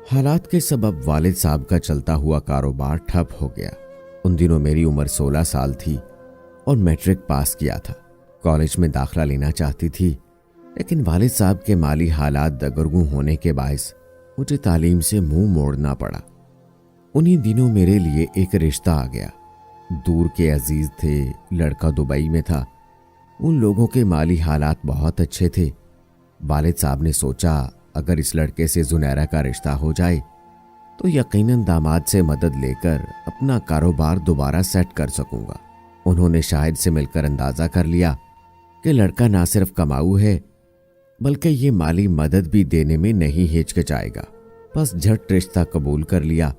हालात के सबब वालिद साहब का चलता हुआ कारोबार ठप हो गया। उन दिनों मेरी उम्र 16 साल थी और मैट्रिक पास किया था। कॉलेज में दाखिला लेना चाहती थी, लेकिन वालिद साहब के माली हालात दगरगू होने के बायस मुझे तालीम से मुंह मोड़ना पड़ा। उन्हीं दिनों मेरे लिए एक रिश्ता आ गया। दूर के अजीज थे, लड़का दुबई में था। उन लोगों के माली हालात बहुत अच्छे थे। वालिद साहब ने सोचा अगर इस लड़के से जुनैरा का रिश्ता हो जाए तो यकीनन दामाद से मदद लेकर अपना कारोबार दोबारा सेट कर सकूंगा। उन्होंने शाहिद से मिलकर अंदाजा कर लिया कि लड़का ना सिर्फ कमाऊ है बल्कि ये माली मदद भी देने में नहीं हिचकिचाएगा। बस झट रिश्ता कबूल कर लिया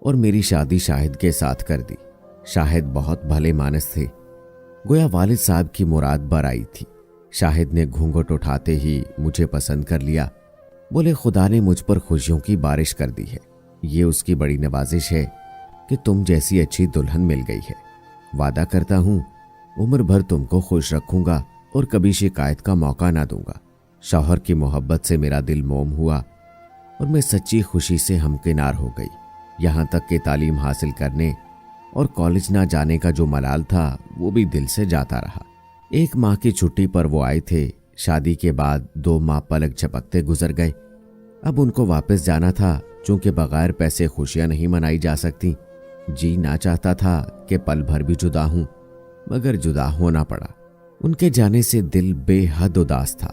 और मेरी शादी शाहिद के साथ कर दी। शाहिद बहुत भले मानस थे, गोया वालिद साहब की मुराद बर आई थी। शाहिद ने घूंघट उठाते ही मुझे पसंद कर लिया। बोले खुदा ने मुझ पर खुशियों की बारिश कर दी है। ये उसकी बड़ी नवाजिश है कि तुम जैसी अच्छी दुल्हन मिल गई है। वादा करता हूं उम्र भर तुमको खुश रखूंगा और कभी शिकायत का मौका ना दूंगा। शौहर की मोहब्बत से मेरा दिल मोम हुआ और मैं सच्ची खुशी से हमकिनार हो गई। यहां तक कि तालीम हासिल करने और कॉलेज ना जाने का जो मलाल था वो भी दिल से जाता रहा। 1 माह की छुट्टी पर वो आए थे। शादी के बाद 2 माह पलक झपकते गुजर गए। अब उनको वापस जाना था, चूंकि बगैर पैसे खुशियां नहीं मनाई जा सकती। जी ना चाहता था कि पल भर भी जुदा हूं, मगर जुदा होना पड़ा। उनके जाने से दिल बेहद उदास था।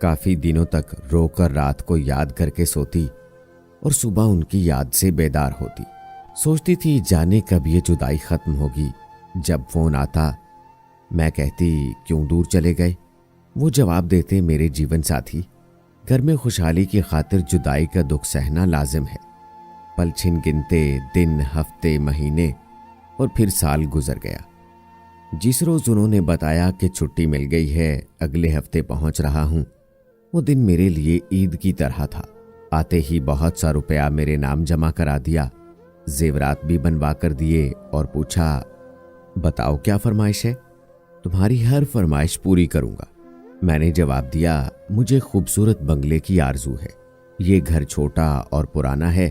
काफी दिनों तक रोकर रात को याद करके सोती और सुबह उनकी याद से बेदार होती। सोचती थी जाने कब ये जुदाई खत्म होगी। जब फोन आता मैं कहती क्यों दूर चले गए। वो जवाब देते मेरे जीवन साथी, घर में खुशहाली की खातिर जुदाई का दुख सहना लाजिम है। पल छिन गिनते दिन, हफ्ते, महीने और फिर साल गुजर गया। जिस रोज उन्होंने बताया कि छुट्टी मिल गई है, अगले हफ्ते पहुंच रहा हूं, वो दिन मेरे लिए ईद की तरह था। आते ही बहुत सा रुपया मेरे नाम जमा करा दिया, जेवरात भी बनवा कर दिए और पूछा बताओ क्या फरमाइश है। तुम्हारी हर फरमाइश पूरी करूंगा। मैंने जवाब दिया मुझे खूबसूरत बंगले की आरजू है। ये घर छोटा और पुराना है।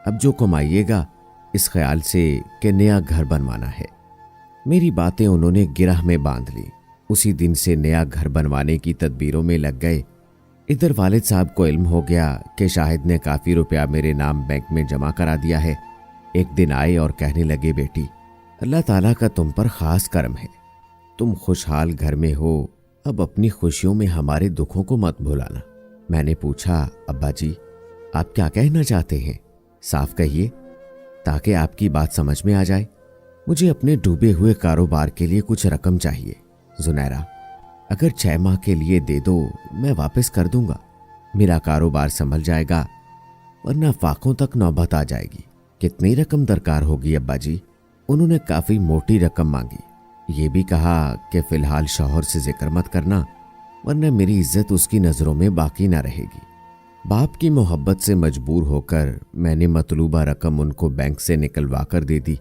अब जो कमाइएगा इस ख्याल से कि नया घर बनवाना है। मेरी बातें उन्होंने गिरह में बांध ली। उसी दिन से नया घर बनवाने की तदबीरों में लग गए। इधर वालिद साहब को इल्म हो गया कि शाहिद ने काफी रुपया मेरे नाम बैंक में जमा करा दिया है। एक दिन आए और कहने लगे बेटी, अल्लाह ताला का तुम पर खास करम है। तुम खुशहाल घर में हो, अब अपनी खुशियों में हमारे दुखों को मत भुलाना। मैंने पूछा अब्बा जी आप क्या कहना चाहते हैं, साफ कहिए ताकि आपकी बात समझ में आ जाए। मुझे अपने डूबे हुए कारोबार के लिए कुछ रकम चाहिए। जुनैरा अगर 6 माह के लिए दे दो मैं वापस कर दूंगा। मेरा कारोबार संभल जाएगा, वरना फाकों तक नौबत आ जाएगी। कितनी रकम दरकार होगी अब्बा जी। उन्होंने काफी मोटी रकम मांगी। ये भी कहा कि फिलहाल शौहर से जिक्र मत करना, वरना मेरी इज्जत उसकी नजरों में बाकी ना रहेगी। बाप की मोहब्बत से मजबूर होकर मैंने मतलूबा रकम उनको बैंक से निकलवा कर दे दी,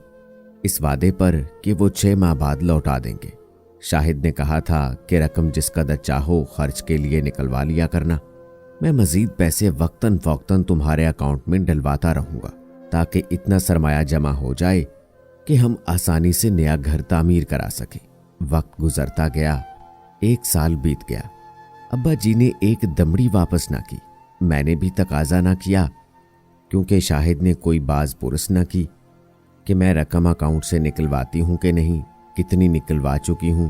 इस वादे पर कि वो 6 माह बाद लौटा देंगे। शाहिद ने कहा था कि रकम जिस कदर चाहो खर्च के लिए निकलवा लिया करना। मैं मजीद पैसे वक्तन फौक्तन तुम्हारे अकाउंट में डलवाता रहूंगा ताकि इतना सरमाया जमा हो जाए कि हम आसानी से नया घर तामीर करा सकें। वक्त गुजरता गया। 1 साल बीत गया। अब्बा जी ने एक दमड़ी वापस ना की। मैंने भी तकाजा ना किया, क्योंकि शाहिद ने कोई बाज पुरस ना की कि मैं रकम अकाउंट से निकलवाती हूं कि नहीं, कितनी निकलवा चुकी हूं।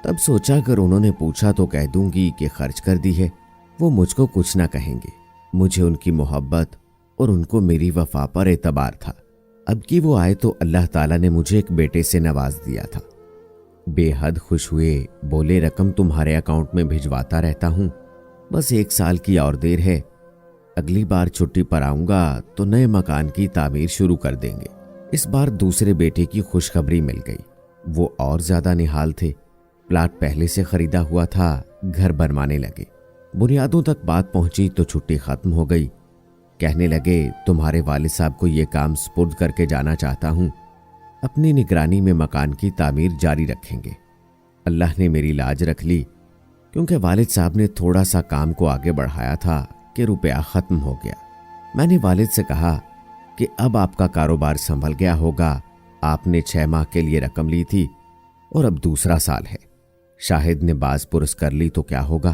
तब सोचा अगर उन्होंने पूछा तो कह दूंगी कि खर्च कर दी है। वो मुझको कुछ ना कहेंगे। मुझे उनकी मोहब्बत और उनको मेरी वफा पर एतबार था। अब कि वो आए तो अल्लाह ताला ने मुझे एक बेटे से नवाज दिया था। बेहद खुश हुए। बोले रकम तुम्हारे अकाउंट में भिजवाता रहता हूं, बस 1 साल की और देर है। अगली बार छुट्टी पर आऊंगा तो नए मकान की तामीर शुरू कर देंगे। इस बार दूसरे बेटे की खुशखबरी मिल गई। वो और ज्यादा निहाल थे। प्लाट पहले से खरीदा हुआ था, घर बनवाने लगे। बुनियादों तक बात पहुंची तो छुट्टी खत्म हो गई। कहने लगे तुम्हारे वालिद साहब को ये काम सुपुर्द करके जाना चाहता हूं। अपनी निगरानी में मकान की तामीर जारी रखेंगे। अल्लाह ने मेरी लाज रख ली, क्योंकि वालिद साहब ने थोड़ा सा काम को आगे बढ़ाया था कि रुपया खत्म हो गया। मैंने वालिद से कहा कि अब आपका कारोबार संभल गया होगा, आपने 6 माह के लिए रकम ली थी और अब दूसरा साल है। शाहिद ने बाज पुरस कर ली तो क्या होगा,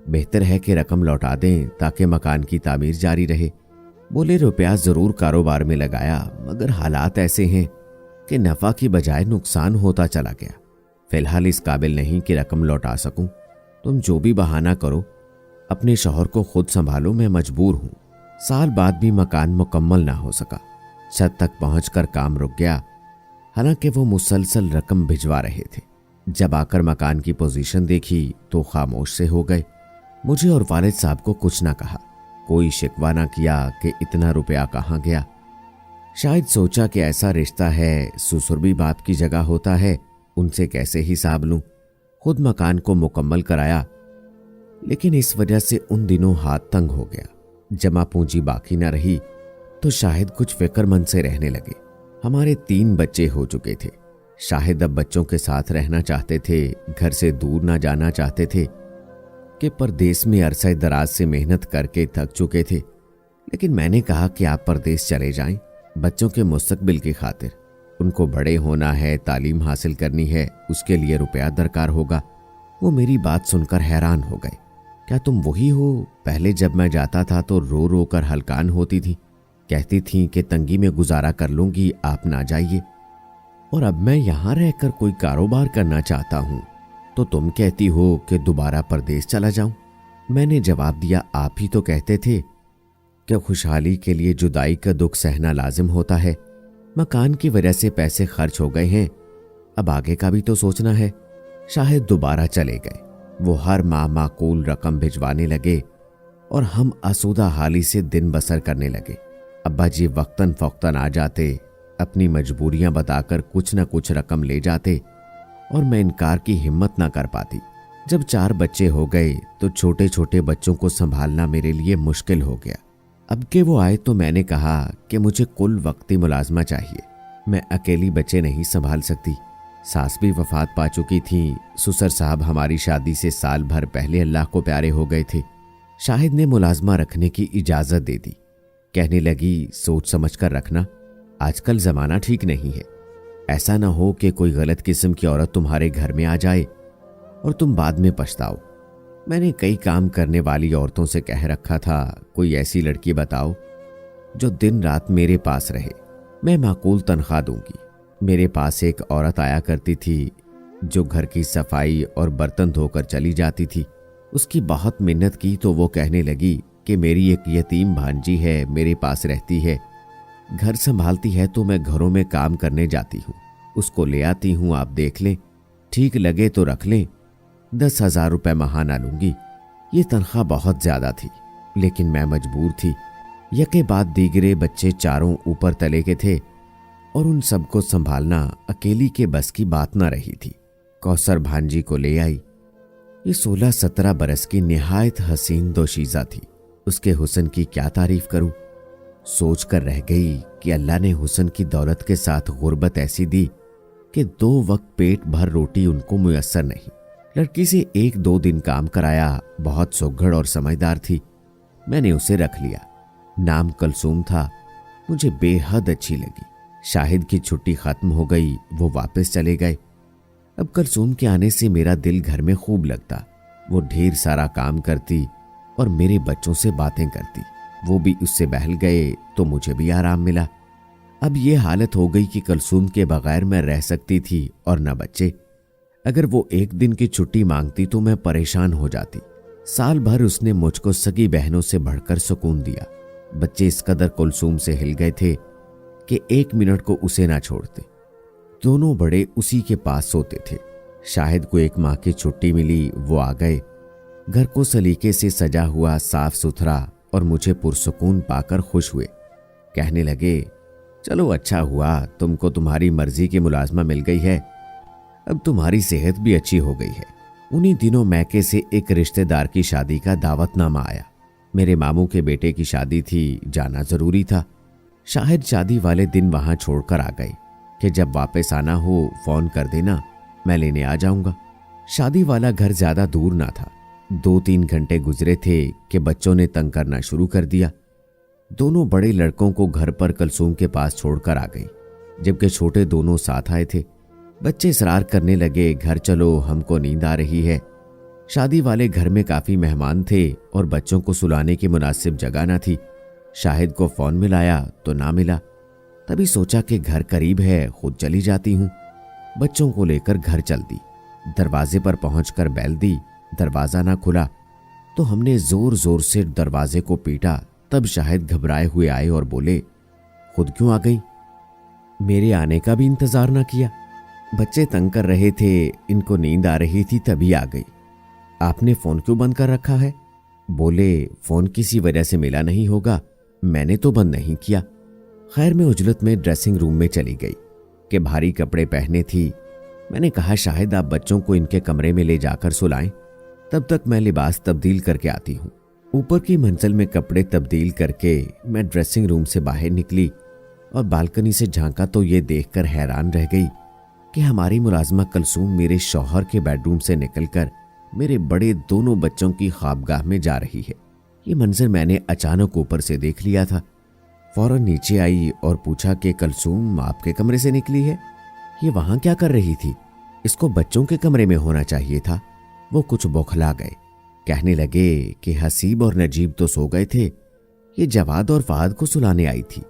बेहतर है कि रकम लौटा दें ताकि मकान की तामीर जारी रहे। बोले रुपया जरूर कारोबार में लगाया, मगर हालात ऐसे हैं कि नफा की बजाय नुकसान होता चला गया। फिलहाल इस काबिल नहीं कि रकम लौटा सकूं। तुम जो भी बहाना करो, अपने शौहर को खुद संभालो, मैं मजबूर हूं। साल बाद भी मकान मुकम्मल ना हो सका। छत तक पहुंचकर काम रुक गया, हालांकि वो मुसलसल रकम भिजवा रहे थे। जब आकर मकान की पोजीशन देखी तो खामोश से हो गए। मुझे और वालिद साहब को कुछ ना कहा, कोई शिकवा ना किया कि इतना रुपया कहाँ गया। शायद सोचा कि ऐसा रिश्ता है, ससुर भी बाप की जगह होता है, उनसे कैसे हिसाब लूं। खुद मकान को मुकम्मल कराया, लेकिन इस वजह से उन दिनों हाथ तंग हो गया। जमा पूंजी बाकी न रही तो शाहिद कुछ फिक्रमंद से रहने लगे। हमारे 3 बच्चे हो चुके थे। शाहिद अब बच्चों के साथ रहना चाहते थे, घर से दूर ना जाना चाहते थे कि परदेश में अरसा दराज से मेहनत करके थक चुके थे। लेकिन मैंने कहा कि आप परदेश चले जाएं, बच्चों के मुस्तकबिल की खातिर। उनको बड़े होना है, तालीम हासिल करनी है, उसके लिए रुपया दरकार होगा। वो मेरी बात सुनकर हैरान हो गए। क्या तुम वही हो, पहले जब मैं जाता था तो रो रो कर हलकान होती थी, कहती थी कि तंगी में गुजारा कर लूंगी, आप ना जाइए। और अब मैं यहां रहकर कोई कारोबार करना चाहता हूं तो तुम कहती हो कि दोबारा परदेश चला जाऊं। मैंने जवाब दिया, आप ही तो कहते थे कि खुशहाली के लिए जुदाई का दुख सहना लाजिम होता है। मकान की वजह से पैसे खर्च हो गए हैं, अब आगे का भी तो सोचना है। शाहिद दोबारा चले गए। वो हर माह माकूल रकम भिजवाने लगे और हम आसूदा हाली से दिन बसर करने लगे। अब्बा जी वक्तन फौक्तन आ जाते, अपनी मजबूरियां बताकर कुछ न कुछ रकम ले जाते और मैं इनकार की हिम्मत ना कर पाती। जब 4 बच्चे हो गए तो छोटे छोटे बच्चों को संभालना मेरे लिए मुश्किल हो गया। अब के वो आए तो मैंने कहा कि मुझे कुल वक्ती मुलाजमा चाहिए, मैं अकेली बच्चे नहीं संभाल सकती। सास भी वफात पा चुकी थी। ससुर साहब हमारी शादी से साल भर पहले अल्लाह को प्यारे हो गए थे। शाहिद ने मुलाजमा रखने की इजाजत दे दी। कहने लगी, सोच समझ कर रखना, आजकल जमाना ठीक नहीं है। ऐसा ना हो कि कोई गलत किस्म की औरत तुम्हारे घर में आ जाए और तुम बाद में पछताओ। मैंने कई काम करने वाली औरतों से कह रखा था, कोई ऐसी लड़की बताओ जो दिन रात मेरे पास रहे, मैं माकूल तनख्वाह दूंगी। मेरे पास एक औरत आया करती थी जो घर की सफाई और बर्तन धोकर चली जाती थी। उसकी बहुत मिन्नत की तो वो कहने लगी कि मेरी एक यतीम भांजी है, मेरे पास रहती है, घर संभालती है, तो मैं घरों में काम करने जाती हूँ, उसको ले आती हूँ, आप देख लें, ठीक लगे तो रख लें, 10,000 रुपये महाना लूंगी। ये तनख्वाह बहुत ज्यादा थी, लेकिन मैं मजबूर थी। यके बाद दीगरे बच्चे चारों ऊपर तले के थे और उन सबको संभालना अकेली के बस की बात न रही थी। कौसर भांजी को ले आई। ये 16-17 बरस की निहायत हसीन दोशीज़ा थी। उसके हुस्न की क्या तारीफ करूं। सोच कर रह गई कि अल्लाह ने हुस्न की दौलत के साथ गुर्बत ऐसी दी कि 2 वक्त पेट भर रोटी उनको मुयस्सर नहीं। लड़की से 1-2 दिन काम कराया, बहुत सुघड़ और समझदार थी। मैंने उसे रख लिया। नाम कलसूम था। मुझे बेहद अच्छी लगी। शाहिद की छुट्टी खत्म हो गई, वो वापस चले गए। अब कलसूम के आने से मेरा दिल घर में खूब लगता। वो ढेर सारा काम करती और मेरे बच्चों से बातें करती। वो भी उससे बहल गए तो मुझे भी आराम मिला। अब ये हालत हो गई कि कलसूम के बगैर मैं रह सकती थी और न बच्चे। अगर वो 1 दिन की छुट्टी मांगती तो मैं परेशान हो जाती। साल भर उसने मुझको सगी बहनों से बढ़कर सुकून दिया। बच्चे इस कदर कुलसूम से हिल गए थे कि 1 मिनट को उसे ना छोड़ते। दोनों बड़े उसी के पास सोते थे। शाहिद को 1 माह की छुट्टी मिली, वो आ गए। घर को सलीके से सजा हुआ, साफ सुथरा और मुझे पुरसुकून पाकर खुश हुए। कहने लगे, चलो अच्छा हुआ, तुमको तुम्हारी मर्जी की मुलाजमा मिल गई है, अब तुम्हारी सेहत भी अच्छी हो गई है। उन्हीं दिनों मैके से एक रिश्तेदार की शादी का दावतनामा आया। मेरे मामू के बेटे की शादी थी, जाना जरूरी था। शाहिद शादी वाले दिन वहां छोड़कर आ गए कि जब वापस आना हो फोन कर देना, मैं लेने आ जाऊंगा। शादी वाला घर ज्यादा दूर ना था। 2-3 घंटे गुजरे थे कि बच्चों ने तंग करना शुरू कर दिया। दोनों बड़े लड़कों को घर पर कुलसूम के पास छोड़कर आ गई, जबकि छोटे दोनों साथ आए थे। बच्चे इसरार करने लगे, घर चलो, हमको नींद आ रही है। शादी वाले घर में काफी मेहमान थे और बच्चों को सुलाने की मुनासिब जगह न थी। शाहिद को फोन मिलाया तो ना मिला। तभी सोचा कि घर करीब है, खुद चली जाती हूँ। बच्चों को लेकर घर चल दी। दरवाजे पर पहुंचकर बैल दी, दरवाजा ना खुला तो हमने जोर जोर से दरवाजे को पीटा। तब शाहिद घबराए हुए आए और बोले, खुद क्यों आ गई? मेरे आने का भी इंतजार ना किया। बच्चे तंग कर रहे थे, इनको नींद आ रही थी, तभी आ गई। आपने फोन क्यों बंद कर रखा है? बोले, फोन किसी वजह से मिला नहीं होगा, मैंने तो बंद नहीं किया। खैर मैं उजलत में ड्रेसिंग रूम में चली गई कि भारी कपड़े पहने थी। मैंने कहा, शाहिद आप बच्चों को इनके कमरे में ले जाकर सुलाएं, तब तक मैं लिबास तब्दील करके आती हूँ। ऊपर की मंजिल में कपड़े तब्दील करके मैं ड्रेसिंग रूम से बाहर निकली और बालकनी से झांका तो ये देखकर हैरान रह गई कि हमारी मुलाजमा कुलसूम मेरे शौहर के बेडरूम से निकलकर मेरे बड़े दोनों बच्चों की ख्वाबगाह में जा रही है। ये मंजर मैंने अचानक ऊपर से देख लिया था। फौरन नीचे आई और पूछा कि कुलसूम आपके कमरे से निकली है? ये वहां क्या कर रही थी? इसको बच्चों के कमरे में होना चाहिए था। वो कुछ बौखला गए, कहने लगे कि हसीब और नजीब तो सो गए थे, ये जवाद और फहद को सुलाने आई थी,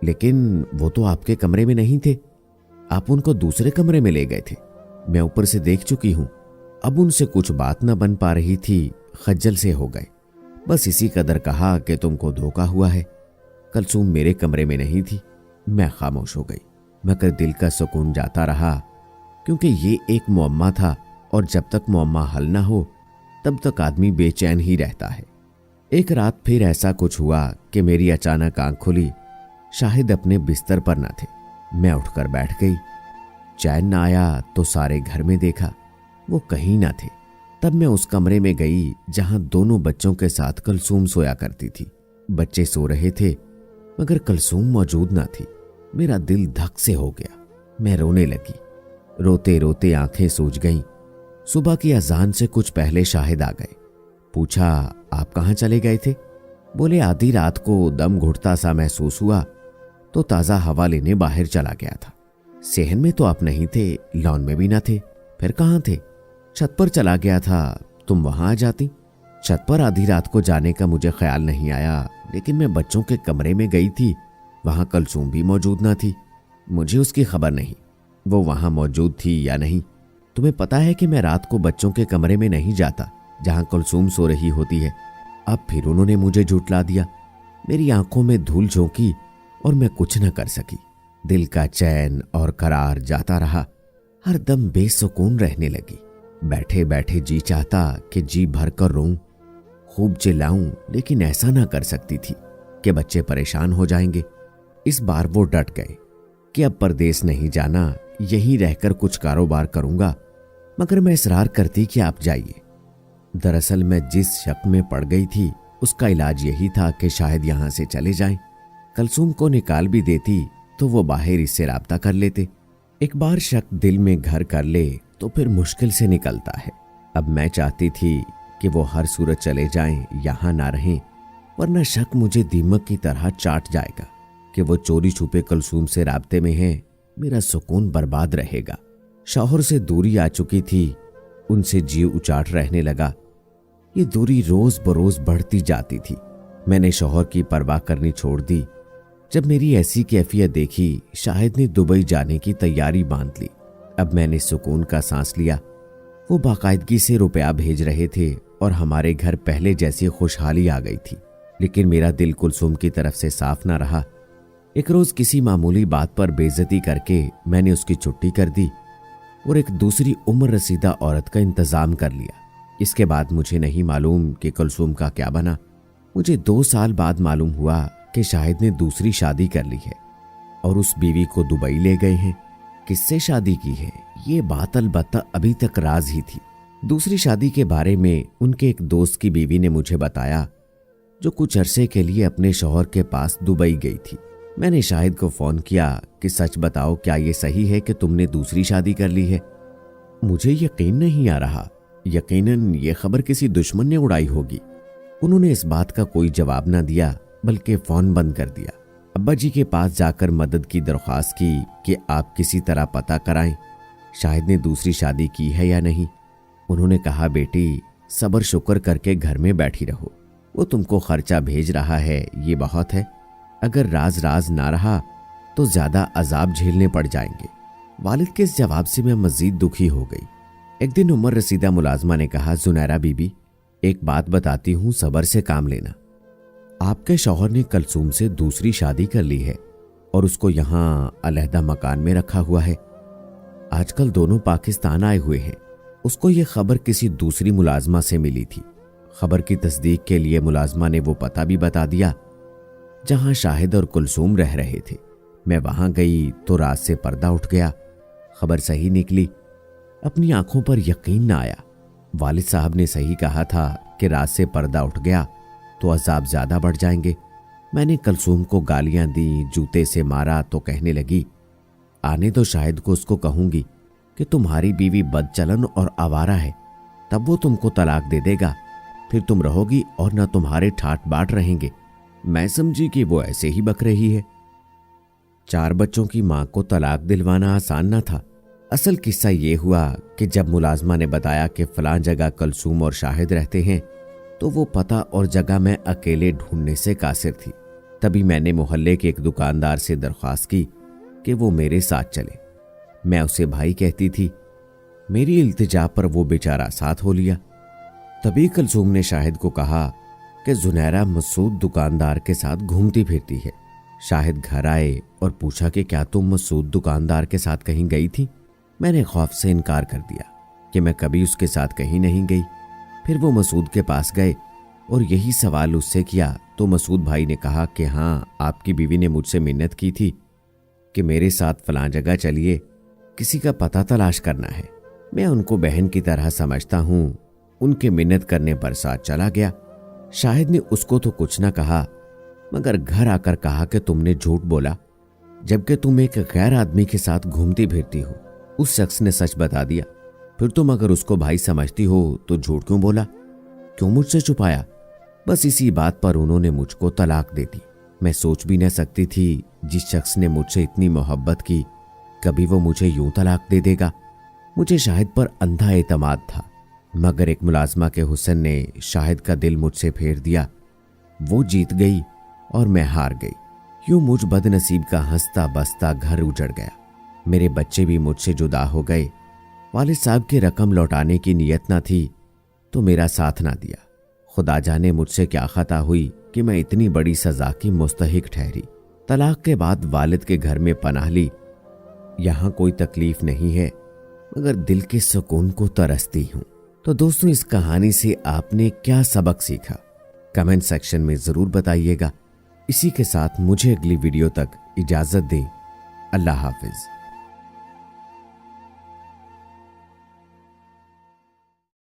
लेकिन वो तो आपके कमरे में नहीं थे, आप उनको दूसरे कमरे में ले गए थे। मैं ऊपर से देख चुकी हूं। अब उनसे कुछ बात न बन पा रही थी, खज्जल से हो गए। बस इसी कदर कहा कि तुमको धोखा हुआ है, कुलसूम मेरे कमरे में नहीं थी। मैं खामोश हो गई, मगर दिल का सुकून जाता रहा, क्योंकि ये एक मुअम्मा था और जब तक मुअम्मा हल ना हो तब तक आदमी बेचैन ही रहता है। एक रात फिर ऐसा कुछ हुआ कि मेरी अचानक आंख खुली। शाहिद अपने बिस्तर पर न थे। मैं उठकर बैठ गई। चैन न आया तो सारे घर में देखा, वो कहीं ना थे। तब मैं उस कमरे में गई जहां दोनों बच्चों के साथ कुलसूम सोया करती थी। बच्चे सो रहे थे मगर कुलसूम मौजूद ना थी। मेरा दिल धक से हो गया। मैं रोने लगी। रोते रोते आंखें सूज गईं। सुबह की अजान से कुछ पहले शाहिद आ गए। पूछा, आप कहाँ चले गए थे? बोले, आधी रात को दम घुटता सा महसूस हुआ तो ताज़ा हवा लेने बाहर चला गया था। सेहन में तो आप नहीं थे, लॉन में भी ना थे, फिर कहाँ थे? छत पर चला गया था, तुम वहां आ जाती। छत पर आधी रात को जाने का मुझे ख्याल नहीं आया, लेकिन मैं बच्चों के कमरे में गई थी, वहां कुलसूम भी मौजूद ना थी। मुझे उसकी खबर नहीं वो वहां मौजूद थी या नहीं। तुम्हें पता है कि मैं रात को बच्चों के कमरे में नहीं जाता जहां कुलसूम सो रही होती है। अब फिर उन्होंने मुझे झुठला दिया। मेरी आंखों में धूल झोंकी और मैं कुछ न कर सकी। दिल का चैन और करार जाता रहा। हर दम बेसुकून रहने लगी। बैठे बैठे जी चाहता कि जी भर कर रोऊं, खूब चिल्लाऊं, लेकिन ऐसा ना कर सकती थी कि बच्चे परेशान हो जाएंगे। इस बार वो डट गए कि अब परदेस नहीं जाना, यहीं रहकर कुछ कारोबार करूंगा, मगर मैं इसरार करती कि आप जाइए। दरअसल मैं जिस शक में पड़ गई थी उसका इलाज यही था कि शायद यहां से चले जाएं। कुलसूम को निकाल भी देती तो वो बाहर इससे राब्ता कर लेते। एक बार शक दिल में घर कर ले तो फिर मुश्किल से निकलता है। अब मैं चाहती थी कि वो हर सूरत चले जाएं, यहां ना रहें, वरना शक मुझे दीमक की तरह चाट जाएगा कि वो चोरी छुपे कुलसूम से राब्ते में है। मेरा सुकून बर्बाद रहेगा। शौहर से दूरी आ चुकी थी, उनसे जी उचाट रहने लगा। ये दूरी रोज बरोज बढ़ती जाती थी। मैंने शौहर की परवाह करनी छोड़ दी। जब मेरी ऐसी कैफियत देखी, शाहिद ने दुबई जाने की तैयारी बांध ली। अब मैंने सुकून का सांस लिया। वो बाकायदगी से रुपया भेज रहे थे और हमारे घर पहले जैसी खुशहाली आ गई थी। लेकिन मेरा दिल कुलसूम की तरफ से साफ ना रहा। एक रोज किसी मामूली बात पर बेइज्जती करके मैंने उसकी छुट्टी कर दी और एक दूसरी उम्र रसीदा औरत का इंतजाम कर लिया। इसके बाद मुझे नहीं मालूम कि कुलसूम का क्या बना। मुझे 2 साल बाद मालूम हुआ कि शाहिद ने दूसरी शादी कर ली है और उस बीवी को दुबई ले गए हैं। किससे शादी की है ये बात अलबत्ता अभी तक राज ही थी। दूसरी शादी के बारे में उनके एक दोस्त की बीवी ने मुझे बताया, जो कुछ अरसे के लिए अपने शौहर के पास दुबई गई थी। मैंने शाहिद को फोन किया कि सच बताओ, क्या ये सही है कि तुमने दूसरी शादी कर ली है? मुझे यकीन नहीं आ रहा। यकीनन ये खबर किसी दुश्मन ने उड़ाई होगी। उन्होंने इस बात का कोई जवाब ना दिया। बल्कि फ़ोन बंद कर दिया। अब्बा जी के पास जाकर मदद की दरख्वास्त की कि आप किसी तरह पता कराएं शाहिद ने दूसरी शादी की है या नहीं। उन्होंने कहा, बेटी सब्र शुक्र करके घर में बैठी रहो, वो तुमको खर्चा भेज रहा है, ये बहुत है। अगर राज राज ना रहा तो ज्यादा अजाब झेलने पड़ जाएंगे। वालिद के इस जवाब से मैं मजीद दुखी हो गई। एक दिन उमर रसीदा मुलाजमा ने कहा, जुनैरा बीबी एक बात बताती हूँ, सब्र से काम लेना। आपके शौहर ने कलसूम से दूसरी शादी कर ली है और उसको यहाँ अलहदा मकान में रखा हुआ है। आजकल दोनों पाकिस्तान आए हुए हैं। उसको ये खबर किसी दूसरी मुलाजमा से मिली थी। खबर की तस्दीक के लिए मुलाजमा ने वो पता भी बता दिया जहां शाहिद और कुलसूम रह रहे थे। मैं वहां गई तो रात से पर्दा उठ गया। खबर सही निकली। अपनी आंखों पर यकीन न आया। वालिद साहब ने सही कहा था कि रात से पर्दा उठ गया तो अजाब ज्यादा बढ़ जाएंगे। मैंने कुलसूम को गालियां दी, जूते से मारा तो कहने लगी, आने तो शाहिद को, उसको कहूंगी कि तुम्हारी बीवी बदचलन और आवारा है, तब वो तुमको तलाक दे देगा, फिर तुम रहोगी और न तुम्हारे ठाट बाट रहेंगे। मैं समझी कि वो ऐसे ही बक रही है। 4 बच्चों की मां को तलाक दिलवाना आसान न था। असल किस्सा ये हुआ कि जब मुलाजमा ने बताया कि फलां जगह कुलसूम और शाहिद रहते हैं तो वो पता और जगह मैं अकेले ढूंढने से कासिर थी। तभी मैंने मोहल्ले के एक दुकानदार से दरख्वास्त की कि वो मेरे साथ चले। मैं उसे भाई कहती थी। मेरी इल्तिजा पर वो बेचारा साथ हो लिया। तभी कुलसूम ने शाहिद को कहा कि जुनैरा मसूद दुकानदार के साथ घूमती फिरती है। शाहिद घर आए और पूछा कि क्या तुम मसूद दुकानदार के साथ कहीं गई थी। मैंने खौफ से इनकार कर दिया कि मैं कभी उसके साथ कहीं नहीं गई। फिर वो मसूद के पास गए और यही सवाल उससे किया तो मसूद भाई ने कहा कि हाँ, आपकी बीवी ने मुझसे मिन्नत की थी कि मेरे साथ फलां जगह चलिए, किसी का पता तलाश करना है। मैं उनको बहन की तरह समझता हूँ। उनके मिन्नत करने पर साथ चला गया। शाहिद ने उसको तो कुछ न कहा, मगर घर आकर कहा कि तुमने झूठ बोला, जबकि तुम एक गैर आदमी के साथ घूमती फिरती हो। उस शख्स ने सच बता दिया। फिर तुम अगर उसको भाई समझती हो तो झूठ क्यों बोला, क्यों मुझसे छुपाया? बस इसी बात पर उन्होंने मुझको तलाक दे दी। मैं सोच भी न सकती थी जिस शख्स ने मुझसे इतनी मोहब्बत की, कभी वो मुझे यूं तलाक दे देगा। मुझे शाहिद पर अंधा एतमाद था, मगर एक मुलाजमा के हुस्न ने शाहिद का दिल मुझसे फेर दिया। वो जीत गई और मैं हार गई। यूं मुझ बदनसीब का हंसता बसता घर उजड़ गया। मेरे बच्चे भी मुझसे जुदा हो गए। वालिद साहब की रकम लौटाने की नियत न थी तो मेरा साथ ना दिया। खुदा जाने मुझसे क्या खता हुई कि मैं इतनी बड़ी सजा की मुस्तहिक ठहरी। तलाक के बाद वालिद के घर में पनाह ली। यहां कोई तकलीफ नहीं है, मगर दिल के सुकून को तरसती हूं। तो दोस्तों, इस कहानी से आपने क्या सबक सीखा, कमेंट सेक्शन में जरूर बताइएगा। इसी के साथ मुझे अगली वीडियो तक इजाजत दें। अल्लाह हाफिज।